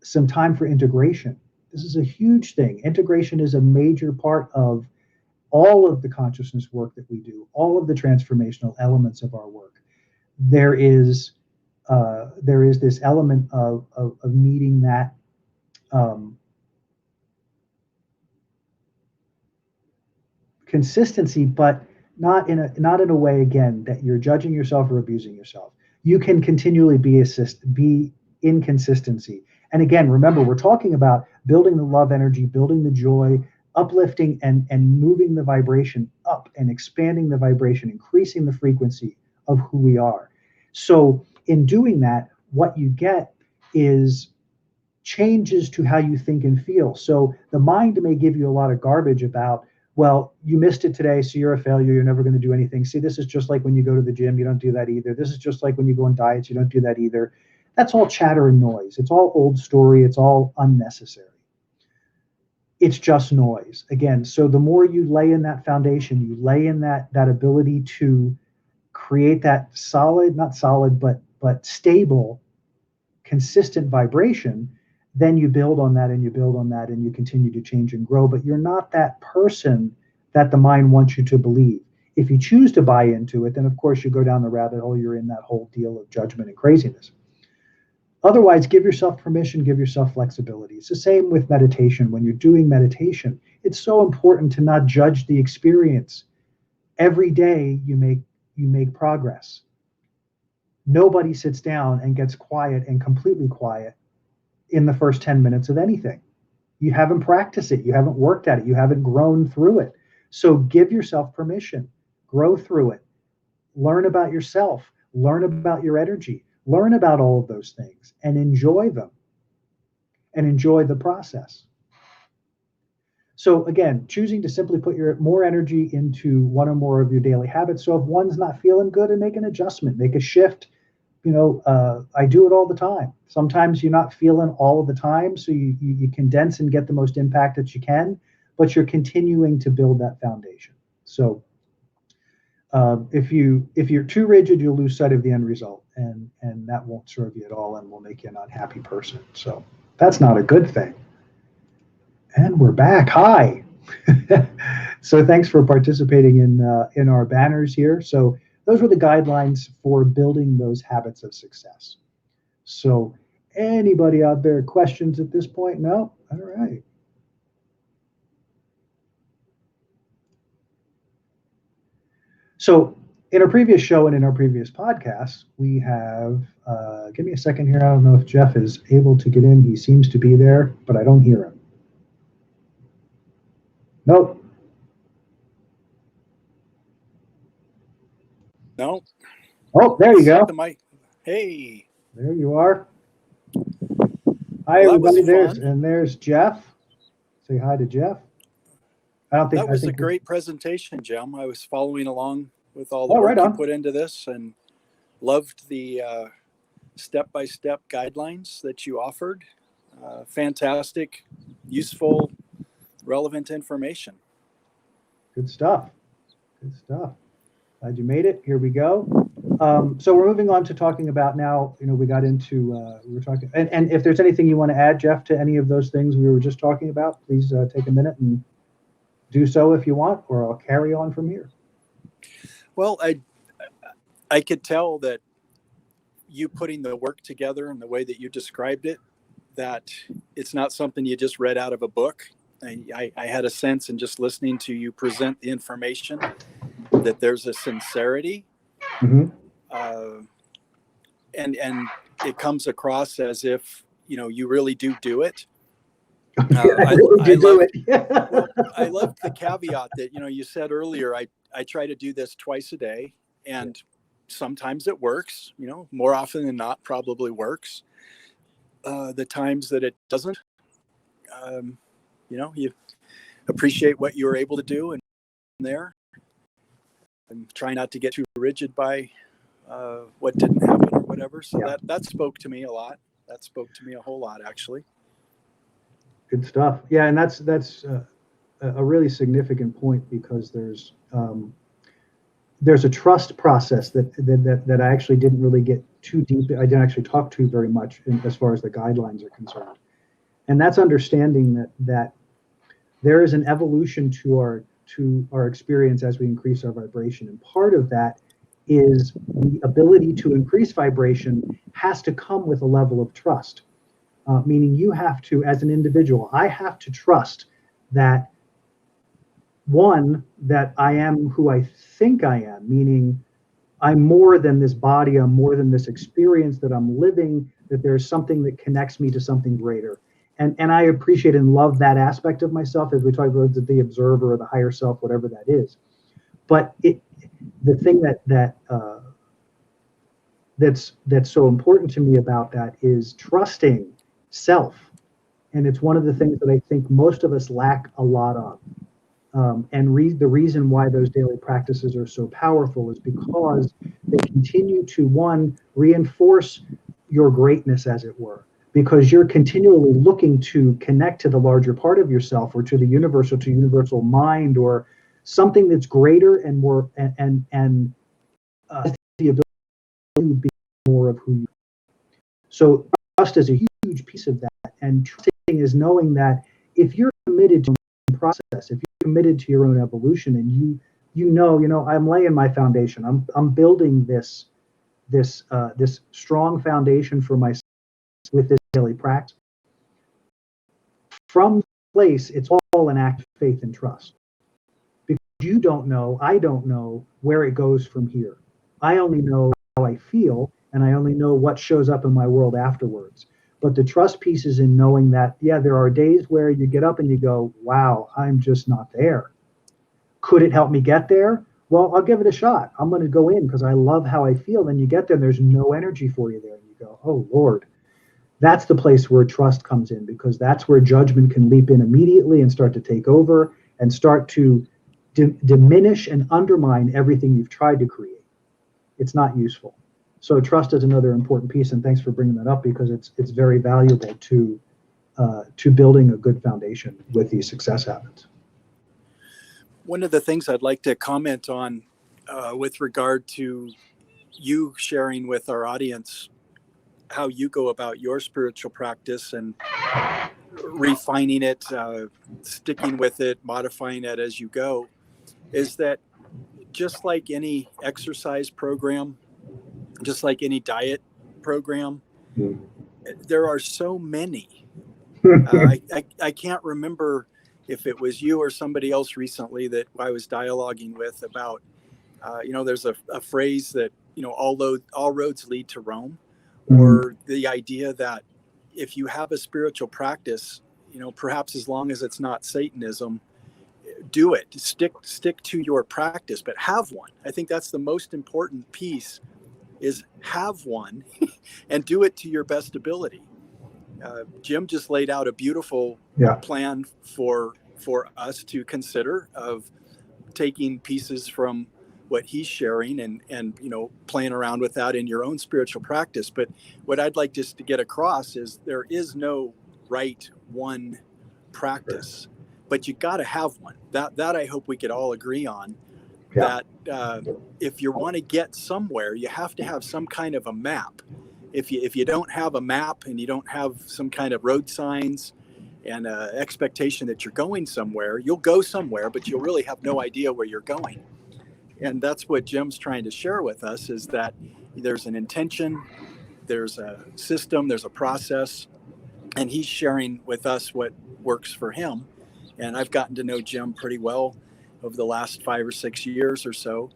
some time for integration. This is a huge thing. Integration is a major part of all of the consciousness work that we do, all of the transformational elements of our work. There is this element of meeting that consistency, but not in a way, again, that you're judging yourself or abusing yourself. You can continually be inconsistency. And again, remember, we're talking about building the love energy, building the joy, uplifting and moving the vibration up and expanding the vibration, increasing the frequency of who we are. So in doing that, what you get is changes to how you think and feel. So the mind may give you a lot of garbage about, well, you missed it today, so you're a failure, you're never going to do anything. See, this is just like when you go to the gym, you don't do that either. This is just like when you go on diets, you don't do that either. That's all chatter and noise. It's all old story. It's all unnecessary. It's just noise. Again, so the more you lay in that foundation, you lay in that ability to create that solid, not solid, but stable, consistent vibration, then you build on that and you build on that and you continue to change and grow. But you're not that person that the mind wants you to believe. If you choose to buy into it, then of course you go down the rabbit hole, you're in that whole deal of judgment and craziness. Otherwise, give yourself permission, give yourself flexibility. It's the same with meditation. When you're doing meditation, it's so important to not judge the experience. Every day you make progress. Nobody sits down and gets quiet and completely quiet in the first 10 minutes of anything. You haven't practiced it. You haven't worked at it. You haven't grown through it. So give yourself permission. Grow through it. Learn about yourself. Learn about your energy. Learn about all of those things and enjoy them and enjoy the process. So again, choosing to simply put your more energy into one or more of your daily habits. So if one's not feeling good, and make an adjustment, make a shift. I do it all the time. Sometimes you're not feeling all of the time, so you condense and get the most impact that you can, but you're continuing to build that foundation. So if you're too rigid, you'll lose sight of the end result, and that won't serve you at all and will make you an unhappy person. So that's not a good thing. And we're back. Hi. So thanks for participating in our banners here. So those were the guidelines for building those habits of success. So anybody out there, questions at this point? No? All right. So in our previous show and in our previous podcast, we have, give me a second here. I don't know if Jeff is able to get in. He seems to be there, but I don't hear him. Nope. No. Oh, there you go. Hey. There you are. Hi, everybody. There's Jeff. Say hi to Jeff. That was a great presentation, Jim. I was following along with all the work you put into this and loved the step-by-step guidelines that you offered. Fantastic, useful, relevant information. Good stuff. Good stuff. Glad you made it. Here we go. So we're moving on to talking about now, we got into, we were talking, and if there's anything you want to add, Jeff, to any of those things we were just talking about, please take a minute and do so if you want, or I'll carry on from here. Well, I could tell that you putting the work together and the way that you described it, that it's not something you just read out of a book. I had a sense in just listening to you present the information that there's a sincerity, and it comes across as if you really do it. I love the caveat that you said earlier. I try to do this twice a day, and sometimes it works. More often than not, probably works. The times that it doesn't, you appreciate what you were able to do and there, and try not to get too rigid by what didn't happen or whatever. So that spoke to me a lot. That spoke to me a whole lot, actually. Good stuff. Yeah, and that's a really significant point, because there's a trust process that I actually didn't really get too deep. I didn't actually talk to very much as far as the guidelines are concerned. And that's understanding that there is an evolution to our experience as we increase our vibration. And part of that is the ability to increase vibration has to come with a level of trust. Meaning you have to, as an individual, I have to trust that, one, that I am who I think I am, meaning I'm more than this body, I'm more than this experience that I'm living, that there's something that connects me to something greater. And I appreciate and love that aspect of myself, as we talk about the observer or the higher self, whatever that is. But the thing that's so important to me about that is trusting self. And it's one of the things that I think most of us lack a lot of. And the reason why those daily practices are so powerful is because they continue to, one, reinforce your greatness, as it were, because you're continually looking to connect to the larger part of yourself, or to the universe, or to universal mind, or something that's greater and more, and the ability to be more of who you are. So trust is a huge piece of that. And trusting is knowing that if you're committed to the process, if you're committed to your own evolution, and you know, I'm laying my foundation. I'm building this strong foundation for myself with this daily practice. From place, it's all an act of faith and trust. Because you don't know, I don't know where it goes from here. I only know how I feel, and I only know what shows up in my world afterwards. But the trust piece is in knowing that, yeah, there are days where you get up and you go, wow, I'm just not there. Could it help me get there? Well, I'll give it a shot. I'm going to go in because I love how I feel. Then you get there and there's no energy for you there. And you go, oh, Lord. That's the place where trust comes in, because that's where judgment can leap in immediately and start to take over and start to diminish and undermine everything you've tried to create. It's not useful. So trust is another important piece, and thanks for bringing that up, because it's very valuable to building a good foundation with these success habits. One of the things I'd like to comment on with regard to you sharing with our audience how you go about your spiritual practice and refining it, sticking with it, modifying it as you go, is that just like any exercise program, just like any diet program, there are so many. I can't remember if it was you or somebody else recently that I was dialoguing with about, there's a phrase that, all roads lead to Rome, or the idea that if you have a spiritual practice, perhaps as long as it's not Satanism, do it, stick to your practice, but have one. I think that's the most important piece, is have one and do it to your best ability. Jim just laid out a beautiful plan for us to consider, of taking pieces from what he's sharing and playing around with that in your own spiritual practice. But what I'd like just to get across is there is no right one practice, but you got to have one. That I hope we could all agree on. That if you want to get somewhere, you have to have some kind of a map. If you don't have a map, and you don't have some kind of road signs and expectation that you're going somewhere, you'll go somewhere, but you'll really have no idea where you're going. And that's what Jim's trying to share with us, is that there's an intention, there's a system, there's a process, and he's sharing with us what works for him. And I've gotten to know Jim pretty well over the last 5 or 6 years or so.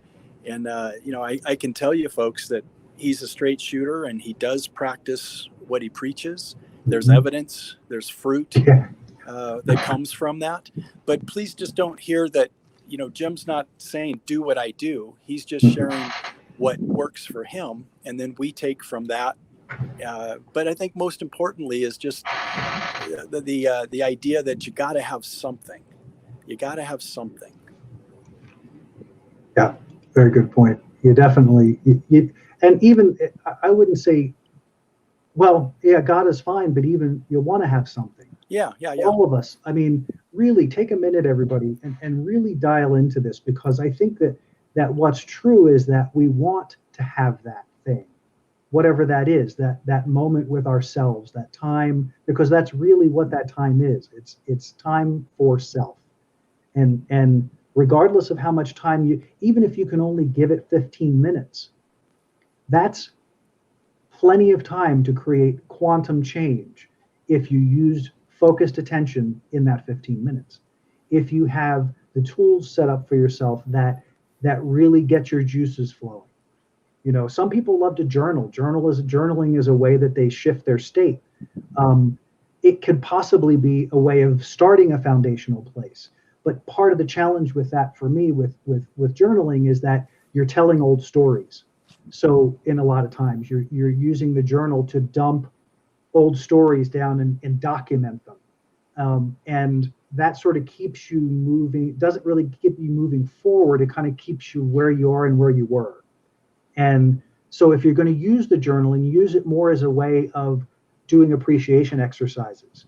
And, I can tell you folks that he's a straight shooter, and he does practice what he preaches. There's evidence, there's fruit that comes from that. But please just don't hear that, Jim's not saying do what I do. He's just sharing what works for him, and then we take from that. But I think most importantly is just the idea that you got to have something. You got to have something. Yeah, very good point. You definitely, and even I wouldn't say, well, yeah, God is fine, but even you want to have something. Yeah. All of us. I mean, really take a minute, everybody, and really dial into this, because I think that what's true is that we want to have that thing. whatever that is, that moment with ourselves, that time, because that's really what that time is. It's time for self. And regardless of how much time you, even if you can only give it 15 minutes, that's plenty of time to create quantum change if you use focused attention in that 15 minutes. If you have the tools set up for yourself that really get your juices flowing. You know, some people love to journal. Journaling is a way that they shift their state. It could possibly be a way of starting a foundational place. But part of the challenge with that for me with journaling is that you're telling old stories. So in a lot of times you're using the journal to dump old stories down and document them. And that sort of keeps you moving, doesn't really keep you moving forward. It kind of keeps you where you are and where you were. And so if you're going to use the journaling, use it more as a way of doing appreciation exercises.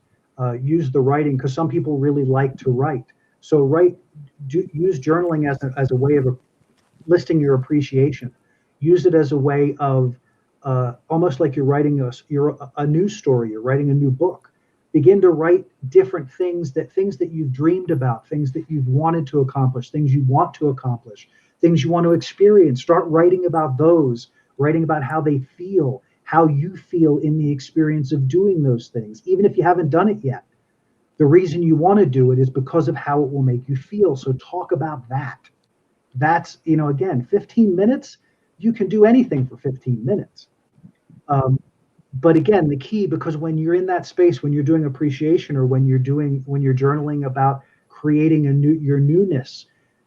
Use the writing, because some people really like to write. So use journaling as a way of listing your appreciation. Use it as a way of almost like you're writing a news story, you're writing a new book. Begin to write different things that you've dreamed about, things that you've wanted to accomplish, things you want to accomplish, things you want to experience. Start writing about those, writing about how they feel, how you feel in the experience of doing those things, even if you haven't done it yet. The reason you want to do it is because of how it will make you feel. So talk about that. That's, again, 15 minutes, you can do anything for 15 minutes. But again, the key, because when you're in that space, when you're doing appreciation, or when you're journaling about creating your newness,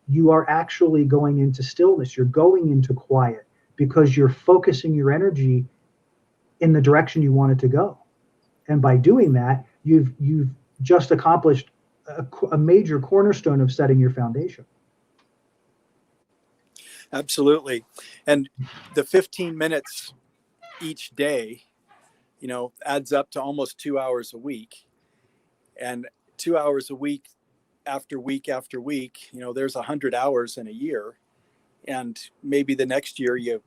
you are actually going into stillness. You're going into quiet because you're focusing your energy in the direction you want it to go. And by doing that, you've just accomplished a major cornerstone of setting your foundation. Absolutely. And the 15 minutes each day, adds up to almost 2 hours a week. And 2 hours a week after week after week, there's 100 hours in a year. And maybe the next year you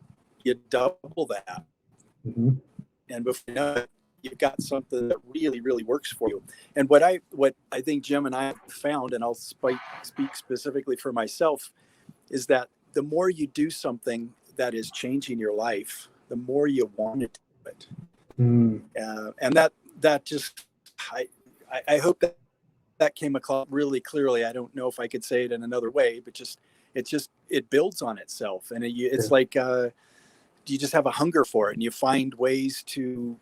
double that. Mm-hmm. And before you know it, you've got something that really, really works for you. And what I think Jim and I have found, and I'll speak specifically for myself, is that the more you do something that is changing your life, the more you want to do it. And that just, I hope that came across really clearly. I don't know if I could say it in another way, but it builds on itself. And it's like, you just have a hunger for it, and you find ways to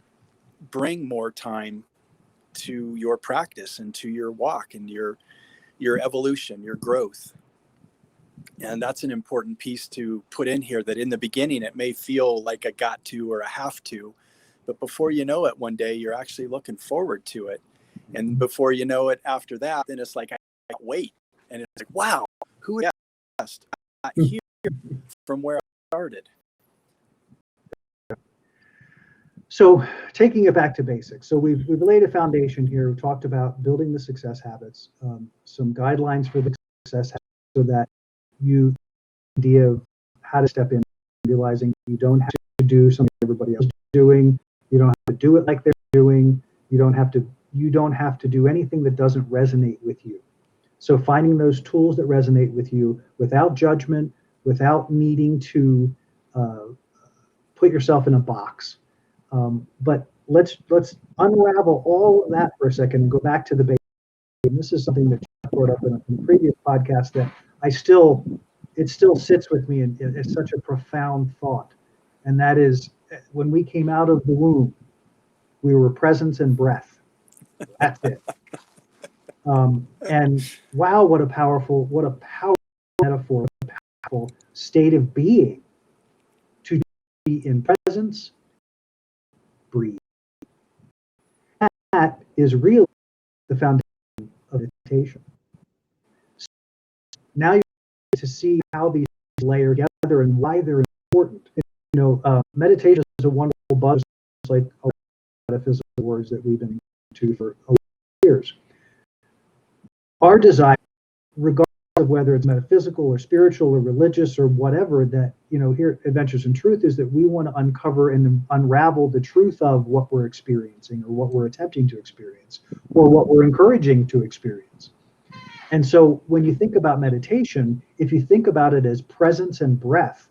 bring more time to your practice and to your walk and your evolution, your growth. And that's an important piece to put in here, that in the beginning, it may feel like a got to or a have to, but before you know it, one day you're actually looking forward to it. And before you know it, after that, then it's like, I can't wait. And it's like, wow, who guessed I got here from where I started? So taking it back to basics. So we've laid a foundation here. We've talked about building the success habits, some guidelines for the success habits, so that you idea of how to step in, realizing you don't have to do something everybody else is doing. You don't have to do it like they're doing. You don't have to do anything that doesn't resonate with you. So finding those tools that resonate with you without judgment, without needing to put yourself in a box. But let's unravel all of that for a second and go back to the basics. And this is something that you brought up in a previous podcast that it still sits with me, and it's such a profound thought. And that is, when we came out of the womb, we were presence and breath. That's it. And wow, what a powerful metaphor, what a powerful state of being, to be in presence, breathe. That is really the foundation of meditation. So now you get to see how these layer together and why they're important. Meditation is a wonderful buzz, like a lot of physical words that we've been to for years. Our desire, regardless of whether it's metaphysical or spiritual or religious or whatever, that, here at Adventures in Truth, is that we want to uncover and unravel the truth of what we're experiencing, or what we're attempting to experience, or what we're encouraging to experience. And so when you think about meditation, if you think about it as presence and breath,